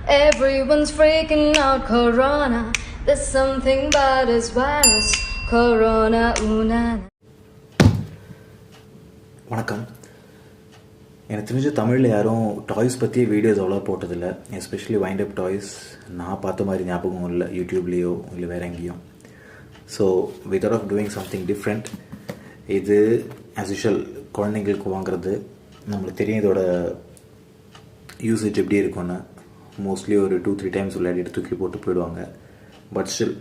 Everyone's freaking out, corona. There's something bad as virus. Corona, una. வணக்கம். எனக்கு தெரிஞ்ச தமிழில் யாரும் டாய்ஸ் பற்றி வீடியோஸ் அவ்வளோ போட்டதில்லை, எஸ்பெஷலி வைண்ட் அப் டாய்ஸ். நான் பார்த்த மாதிரி ஞாபகம் இல்லை யூடியூப்லேயோ இல்லை வேறு எங்கேயும். So we thought of doing something different. இது ஆஸ் யூஷுவல் குழந்தைங்களுக்கு வாங்குறது. நம்மளுக்கு தெரியும் இதோட யூசேஜ் எப்படி இருக்கும்னு. மோஸ்ட்லி ஒரு 2-3 டைம்ஸ் விளையாடிட்டு தூக்கி போட்டு போயிடுவாங்க. பட் ஸ்டில்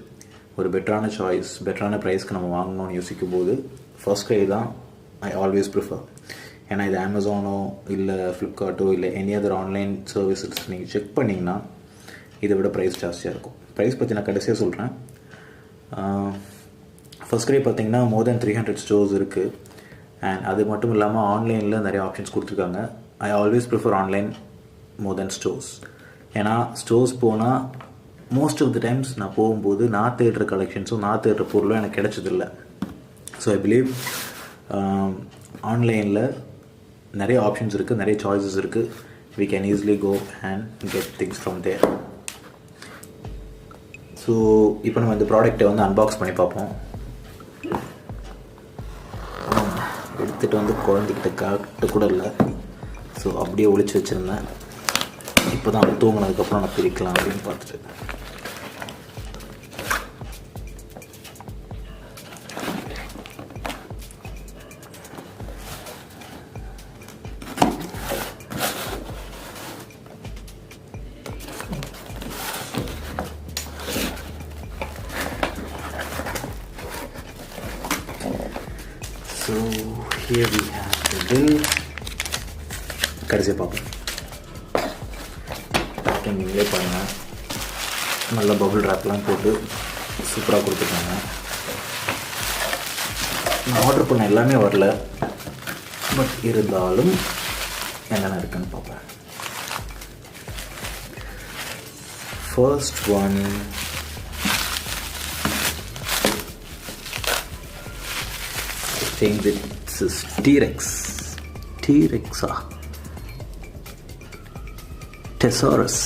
ஒரு பெட்டரான சாய்ஸ், பெட்டரான ப்ரைஸ்க்கு நம்ம வாங்கணும்னு யோசிக்கும் போது Firstcry தான் ஐ ஆல்வேஸ் ப்ரிஃபர். ஏன்னா இது அமேசானோ இல்லை ஃப்ளிப்கார்ட்டோ இல்லை எனி அதர் ஆன்லைன் சர்வீசஸ் நீங்கள் செக் பண்ணிங்கன்னா இதை விட ப்ரைஸ் ஜாஸ்தியாக இருக்கும். ப்ரைஸ் பற்றி நான் கடைசியாக சொல்கிறேன். Firstcry பார்த்திங்கன்னா மோர் தென் 300 ஸ்டோர்ஸ் இருக்குது. அண்ட் அது மட்டும் இல்லாமல் ஆன்லைனில் நிறைய ஆப்ஷன்ஸ் கொடுத்துருக்காங்க. I always prefer online more then stores. ஏன்னா ஸ்டோர்ஸ் போனால் மோஸ்ட் ஆஃப் த டைம்ஸ் நான் போகும்போது நான் தேடுற கலெக்ஷன்ஸும் நான் தேடுற பொருளும் எனக்கு கிடைச்சதில்லை. ஸோ ஐ பிலீவ் ஆன்லைனில் நிறைய ஆப்ஷன்ஸ் இருக்குது, நிறைய சாய்ஸஸ் இருக்குது. We can easily go and get things from there. So இப்போ நம்ம இந்த ப்ராடக்டை வந்து அன்பாக்ஸ் பண்ணி பார்ப்போம். எடுத்துகிட்டு வந்து குழந்தைக்கிட்ட காட்ட கூட இல்லை. ஸோ அப்படியே ஒழிச்சு வச்சுருந்தேன். இப்போ தான் தூங்கினதுக்கப்புறம் நான் பிரிக்கலாம் அப்படின்னு பார்த்துட்டு. So here we have the bill. கடைசியாக பார்ப்போம். பேக்கிங் நீங்களே பாருங்கள். நல்ல பபுள் ரேப்லாம் போட்டு சூப்பராக கொடுத்துருக்காங்க. நான் ஆர்டர் பண்ண எல்லாமே வரல, பட் இருந்தாலும் என்னென்ன இருக்குன்னு பார்ப்பேன். First one I think this is T-Rex. Thesaurus.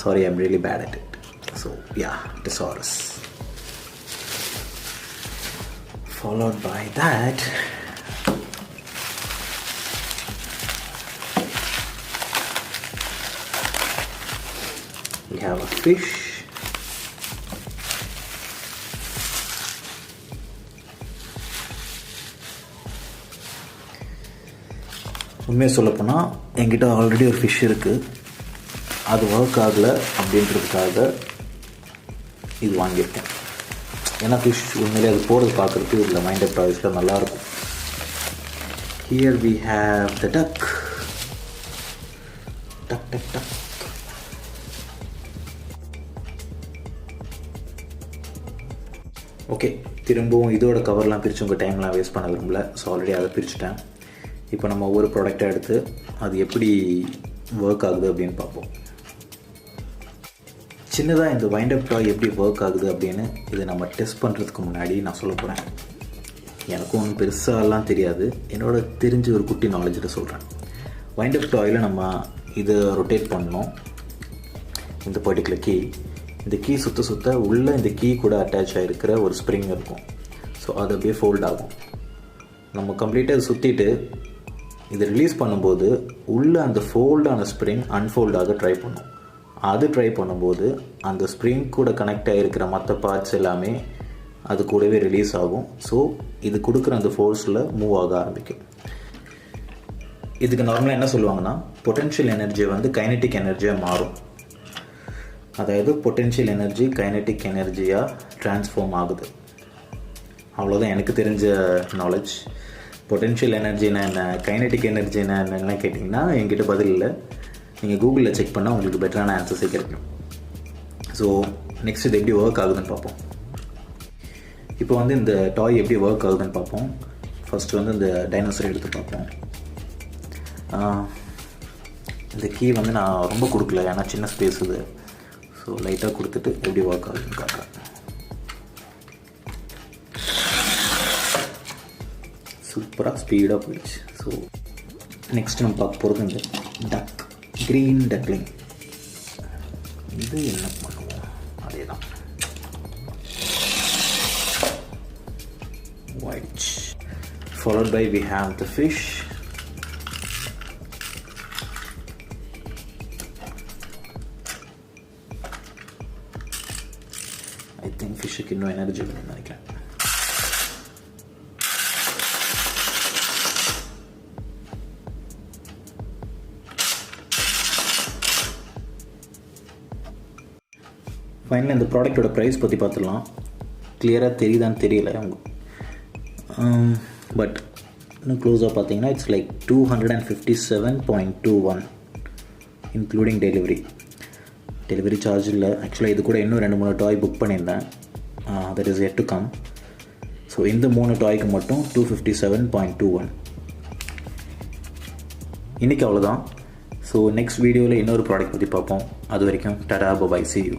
Sorry, I'm really bad at it. So yeah, Thesaurus. Followed by that we have a fish. உண்மையாக சொல்லப்போனால் என்கிட்ட ஆல்ரெடி ஒரு ஃபிஷ் இருக்குது. அது ஒர்க் ஆகலை அப்படின்றதுக்காக இது வாங்கியிருக்கேன். ஏன்னா ஃபிஷ் உண்மையிலே அது போடுறது பார்க்குறதுக்கு இதில் மைண்ட் அப் டாய்ஸில் நல்லாயிருக்கும். Here we have the duck. Okay, திரும்பவும் இதோட கவர்லாம் பிரித்து உங்கள் டைம்லாம் வேஸ்ட் பண்ண விரும்பல. ஸோ ஆல்ரெடி அதை பிரிச்சுட்டேன். இப்போ நம்ம ஒவ்வொரு ப்ராடக்டாக எடுத்து அது எப்படி ஒர்க் ஆகுது அப்படின்னு பார்ப்போம். சின்னதாக இந்த வைண்ட் அப் டாய் எப்படி ஒர்க் ஆகுது அப்படின்னு இதை நம்ம டெஸ்ட் பண்ணுறதுக்கு முன்னாடி நான் சொல்ல போகிறேன். எனக்கும் ஒன்றும் பெருசாலாம் தெரியாது, என்னோட தெரிஞ்ச ஒரு குட்டி நாலேஜில் சொல்கிறேன். வைண்ட் அப் டாயில் நம்ம இதை ரொட்டேட் பண்ணணும். இந்த பர்டிகுலர் கீ, இந்த கீ சுற்ற சுற்ற உள்ளே இந்த கீ கூட அட்டாச் ஆகிருக்கிற ஒரு ஸ்ப்ரிங் இருக்கும். ஸோ அது அப்படியே ஃபோல்ட் ஆகும். நம்ம கம்ப்ளீட்டாக அதை சுற்றிட்டு இதை ரிலீஸ் பண்ணும்போது உள்ளே அந்த ஃபோல்டான ஸ்ப்ரிங் அன்ஃபோல்ட் ஆக ட்ரை பண்ணும். அது ட்ரை பண்ணும்போது அந்த ஸ்ப்ரிங் கூட கனெக்ட் ஆகிருக்கிற மற்ற பார்ட்ஸ் எல்லாமே அது கூடவே ரிலீஸ் ஆகும். ஸோ இது கொடுக்குற அந்த ஃபோர்ஸில் மூவ் ஆக ஆரம்பிக்கும். இதுக்கு நார்மலாக என்ன சொல்லுவாங்கன்னா, பொட்டென்ஷியல் எனர்ஜி வந்து கைனெட்டிக் எனர்ஜியாக மாறும். அதாவது பொட்டென்ஷியல் எனர்ஜி கைனெட்டிக் எனர்ஜியாக ட்ரான்ஸ்ஃபார்ம் ஆகுது. அவ்வளோதான் எனக்கு தெரிஞ்ச நாலேஜ். பொட்டென்ஷியல் எனர்ஜினா என்ன, கைனெட்டிக் எனர்ஜினா என்னெல்லாம் கேட்டிங்கன்னா என்கிட்ட பதில் இல்லை. நீங்கள் கூகுளில் செக் பண்ணால் உங்களுக்கு பெட்டரான ஆன்சர்ஸே கிடைக்கும். ஸோ நெக்ஸ்ட் இது எப்படி ஒர்க் ஆகுதுன்னு பார்ப்போம். இப்போ வந்து இந்த டாய் எப்படி ஒர்க் ஆகுதுன்னு பார்ப்போம். ஃபஸ்ட்டு வந்து இந்த டைனோசரை எடுத்து பார்ப்போம். இந்த கீ வந்து நான் ரொம்ப கொடுக்கல, ஏன்னா சின்ன ஸ்பேஸ் இது. ஸோ லைட்டாக கொடுத்துட்டு எப்படி ஒர்க் ஆகுதுன்னு காட்டுறேன். சூப்பராக ஸ்பீடாக போயிடுச்சு. ஸோ நெக்ஸ்ட் நம்ம பார்க்க போகிறது இந்த டக், க்ரீன் டக்லிங். இது என்ன பண்ணுவோம், அதே தான் white. Followed by we have the fish. I think fish க்கு இன்னும் எனர்ஜி வேணும்னு நினைக்கிறேன். ஃபைனலாக இந்த ப்ராடக்டோட ப்ரைஸ் பற்றி பார்த்துடலாம். கிளியராக தெரியுதான்னு தெரியல பட் இன்னும் க்ளோஸாக பார்த்தீங்கன்னா it's like 257.21 including delivery charge இல்லை. ஆக்சுவலாக இது கூட இன்னும் 2-3 டாய் புக் பண்ணியிருந்தேன், that is yet to come. So இந்த 3 டாய்க்கு மட்டும் 257.21. இன்றைக்கி அவ்வளோதான். ஸோ நெக்ஸ்ட் வீடியோவில் இன்னொரு ப்ராடக்ட் பற்றி பார்ப்போம். அது வரைக்கும் டாடா பை, see you.